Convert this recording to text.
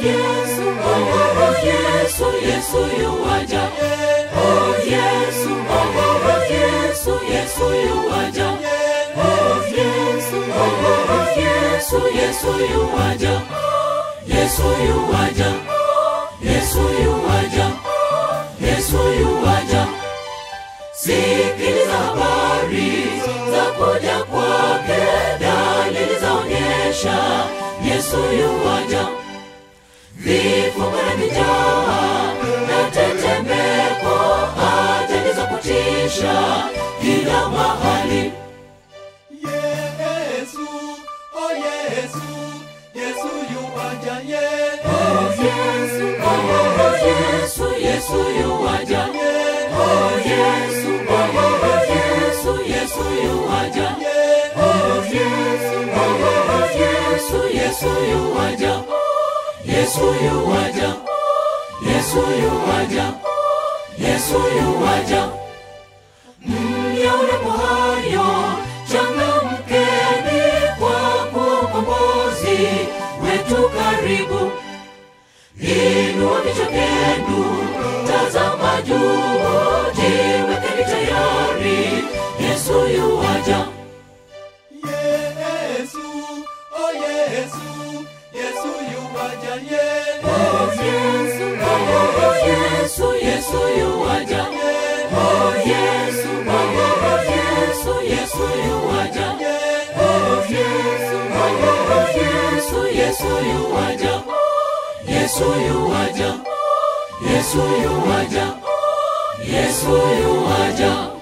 Yesu, Yesu, Yesu yuwaja. Oh Yesu, Yesu, Yesu yuwaja. Oh Yesu, Yesu, Yesu yuwaja. Yesu yuwaja. Yesu yuwaja. Yesu yuwaja. Sikiliza habari za kuja kwake, dalili zaonyesha Yesu yuwaja. Vifo mara njaa na tetemeko, ajali za kutisha kila mahali. Yesu, oh Yesu, Yesu yuwaja. Oh Yesu, Yesu, Yesu yuwaja. Oh Yesu, Yesu, Yesu yuwaja. Oh Yesu, Yesu, Yesu yuwaja. Yesu yuwaja. Yesu yuwaja. Yesu yuwaja. Myaonapo hayo, changamkeni, kwa kuwa ukombozi wetu karibu. Inua vichwa vyenu, tazama juu, jiwekeni tayari, Yesu yuwaja. Yesu, oh Yesu, Yesu yuwaja. Oh Yesu, Yesu, Yesu yuwaja. Oh Yesu, Yesu, Yesu yuwaja. Oh Yesu, Yesu, Yesu yuwaja. Yesu yuwaja. Yesu yuwaja. Yesu yuwaja.